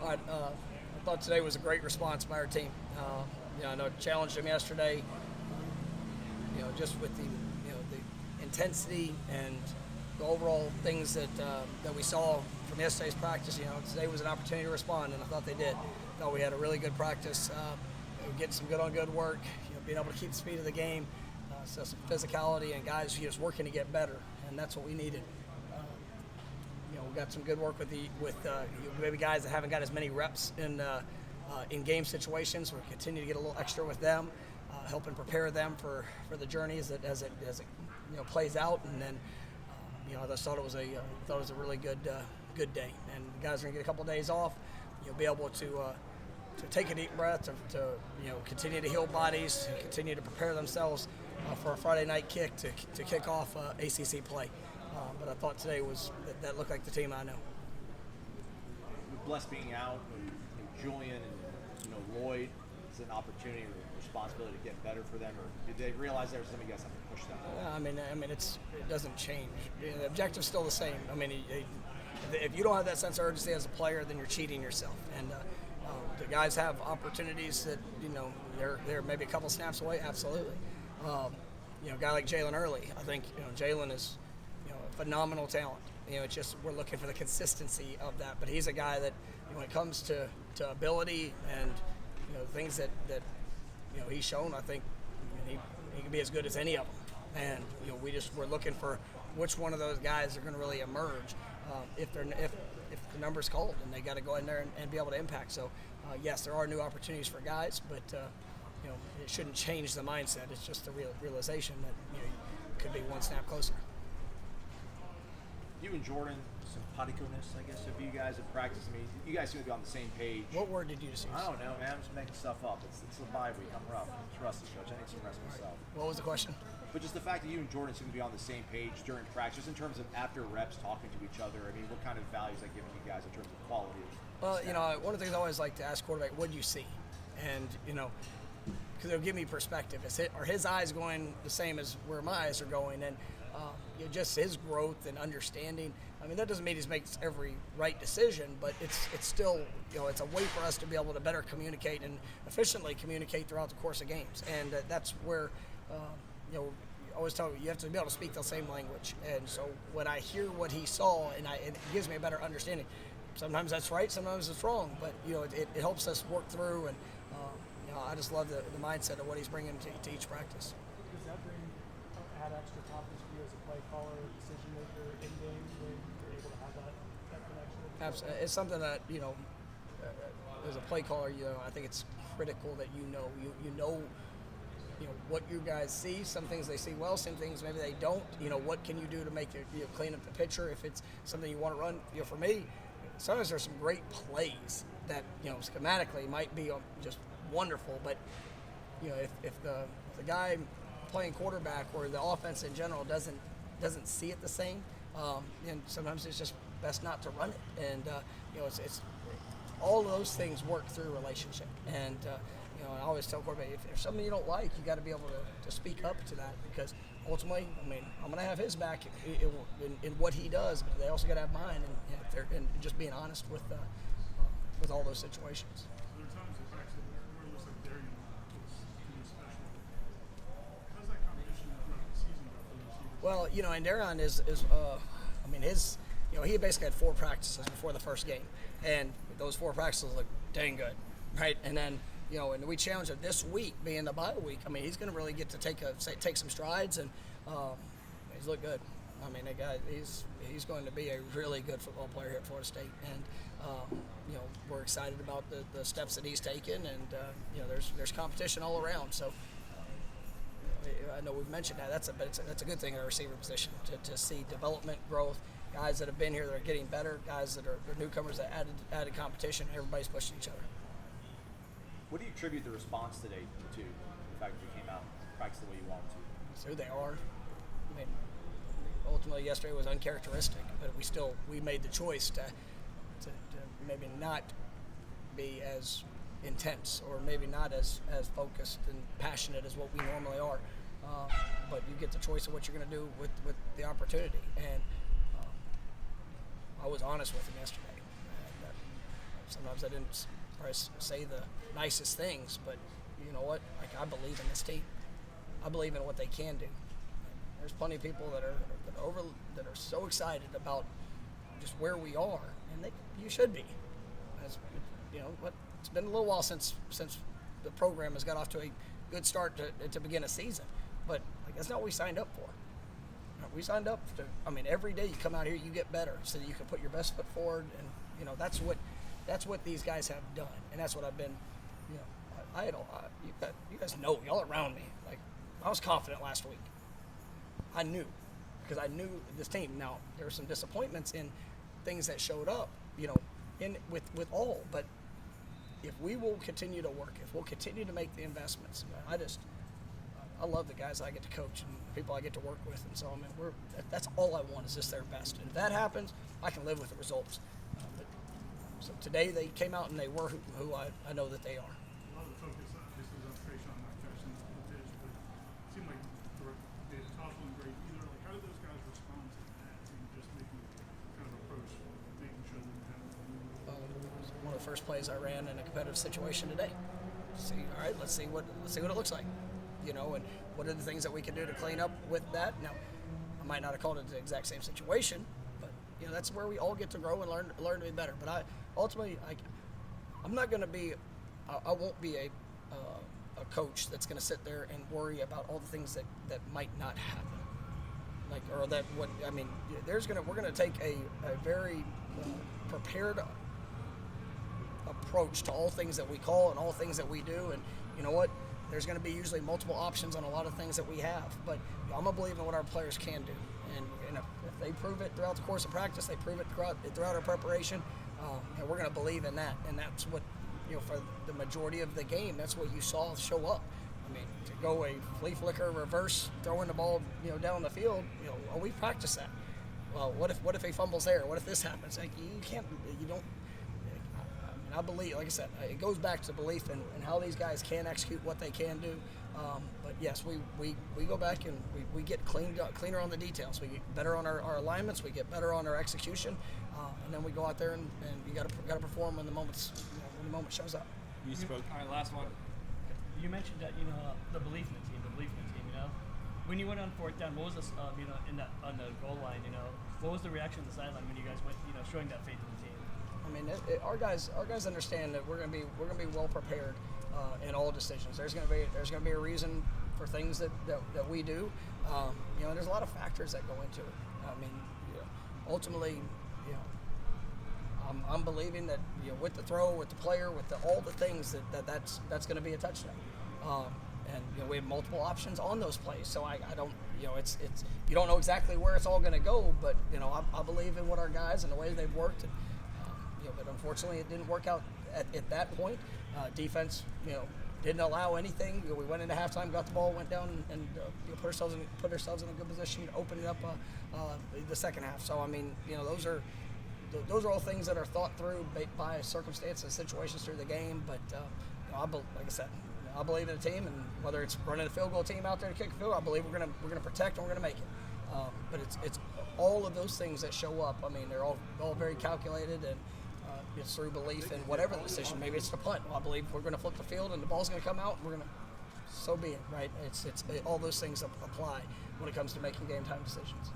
All right, I thought today was a great response by our team. I know it challenged them yesterday. Just with the intensity and the overall things that we saw from yesterday's practice. Today was an opportunity to respond, and I thought they did. I thought we had a really good practice, getting some good work, being able to keep the speed of the game, so some physicality and guys just working to get better, and that's what we needed. We got some good work with maybe guys that haven't got as many reps in game situations. We'll continue to get a little extra with them, helping prepare them for the journey as it plays out. And then I just thought it was a really good day. And the guys are gonna get a couple of days off. You'll be able to take a deep breath, to continue to heal bodies, and continue to prepare themselves for a Friday night kick to kick off ACC play. But I thought today that looked like the team I know. With Bless being out, and Julian and Lloyd, is it an opportunity or responsibility to get better for them, or did they realize there's something you guys have to push them? Yeah, it doesn't change. The objective's still the same. If you don't have that sense of urgency as a player, then you're cheating yourself. And the guys have opportunities that they're maybe a couple snaps away. Absolutely. A guy like Jalen Early, I think Jalen is a phenomenal talent. It's just we're looking for the consistency of that. But he's a guy that when it comes to ability and things that he's shown, I think he can be as good as any of them. And we're looking for which one of those guys are going to really emerge if the number's called and they got to go in there and be able to impact. So yes, there are new opportunities for guys, but it shouldn't change the mindset. It's just the realization that you could be one snap closer. You and Jordan, some putico-ness, I guess, of you guys at practice. You guys seem to be on the same page. What word did you just use? I don't know, man. I'm just making stuff up. It's a bye week. I'm rough. It's rusty, Coach. I need some rest myself. What was the question? But just the fact that you and Jordan seem to be on the same page during practice, just in terms of after reps, talking to each other. What kind of values is that giving you guys in terms of quality? Well, one of the things I always like to ask quarterback, what do you see? And, because it'll give me perspective. Are his eyes going the same as where my eyes are going? And just his growth and understanding. That doesn't mean he makes every right decision, but it's still, it's a way for us to be able to better communicate and efficiently communicate throughout the course of games. And that's where, I always tell you have to be able to speak the same language. And so when I hear what he saw, it gives me a better understanding. Sometimes that's right, sometimes it's wrong, but it helps us work through. And I just love the mindset of what he's bringing to each practice. Does that add extra confidence for you as a play caller, decision maker in games when you're able to have that connection? Absolutely. It's something that as a play caller, I think it's critical that you know what you guys see. Some things they see well, some things maybe they don't. What can you do to make it clean up the picture if it's something you want to run? For me, sometimes there's some great plays that schematically might be just wonderful, but if the guy playing quarterback or the offense in general doesn't see it the same, and sometimes it's just best not to run it. And it's all of those things work through relationship. And I always tell quarterback, if there's something you don't like, you got to be able to speak up to that, because ultimately, I'm going to have his back in what he does, but they also got to have mine, and just being honest with all those situations. There are times it's actually where it looks like Darian is pretty special. How's that competition throughout the season go for the receivers? Well, and Darian he basically had 4 practices before the first game, and those 4 practices look dang good, right? And then, and we challenged him this week, being the bye week. He's going to really get to take some strides, and he's looked good. That guy, he's going to be a really good football player here at Florida State, and we're excited about the steps that he's taken, and there's competition all around. So I know we've mentioned that. That's a good thing at our receiver position to see development, growth, guys that have been here that are getting better, guys that are newcomers that added competition. Everybody's pushing each other. What do you attribute the response today to? The fact that you came out and practiced the way you wanted to? It's who they are. Ultimately, yesterday was uncharacteristic, but we made the choice to maybe not be as intense, or maybe not as focused and passionate as what we normally are. But you get the choice of what you're going to do with the opportunity. And I was honest with him yesterday. Sometimes I didn't probably say the nicest things, but you know what? Like, I believe in this team. I believe in what they can do. There's plenty of people that are so excited about just where we are, and you should be. As, you know what? It's been a little while since the program has got off to a good start to begin a season, but like, that's not what we signed up for. We signed up to. I mean, every day you come out here, you get better, so that you can put your best foot forward, and you know that's what these guys have done, and that's what I've been. You know, you guys know, y'all around me. Like, I was confident last week. I knew, because I knew this team. Now there were some disappointments in things that showed up, you know, with all. But if we will continue to work, if we'll continue to make the investments, I love the guys I get to coach and the people I get to work with, and so I mean, that's all I want is just their best. And if that happens, I can live with the results. So today they came out and they were who I know that they are. A lot of the focus obviously was on Trayshawn not catching the pitch, but it seemed like David Toffel and Grady either. Like, how did those guys respond to that and just making kind of approach, making sure that they have It was one of the first plays I ran in a competitive situation today. See, all right, let's see what it looks like, you know, and what are the things that we can do to clean up with that. Now, I might not have called it the exact same situation, but you know, that's where we all get to grow and learn to be better. But ultimately, I'm not going to be, I won't be a coach that's going to sit there and worry about all the things that might not happen. Like, or that what I mean, we're going to take a very prepared approach to all things that we call and all things that we do. And you know what? There's going to be usually multiple options on a lot of things that we have. But I'm going to believe in what our players can do. And if they prove it throughout the course of practice, they prove it throughout our preparation, and we're going to believe in that. And that's what, you know, for the majority of the game, that's what you saw show up. I mean, to go a flea flicker, reverse, throwing the ball, you know, down the field, you know, we practice that. Well, what if he fumbles there? What if this happens? Like, you don't. I believe, like I said, it goes back to belief in how these guys can execute what they can do. But yes, we go back and we get cleaner on the details. We get better on our alignments. We get better on our execution, and then we go out there and you got to perform when the moment shows up. You spoke. All right, last one. You mentioned that, you know, the belief in the team, you know. When you went on fourth down, what was this, you know, on the goal line, you know, what was the reaction on the sideline when you guys went, you know, showing that faith in the team? I mean, our guys understand that we're gonna be well prepared in all decisions. There's gonna be a reason for things that we do. You know, there's a lot of factors that go into it. I mean, you know, ultimately, you know, I'm believing that, you know, with the throw, with the player, with all the things that's going to be a touchdown. And you know, we have multiple options on those plays. So I don't, you know, it's you don't know exactly where it's all going to go, but you know, I believe in what our guys and the way they've worked. And, you know, but unfortunately, it didn't work out at that point. Defense, you know, didn't allow anything. You know, we went into halftime, got the ball, went down, and you know, put ourselves in a good position to open it up the second half. So I mean, you know, those are all things that are thought through by circumstances and situations through the game. But you know, like I said, you know, I believe in the team, and whether it's running a field goal team out there to kick a field, I believe we're gonna protect and we're gonna make it. But it's all of those things that show up. I mean, they're all very calculated, and it's through belief in whatever the decision. Maybe it's the punt. Well, I believe we're going to flip the field and the ball's going to come out. And we're going to, so be it, right? All those things apply when it comes to making game time decisions.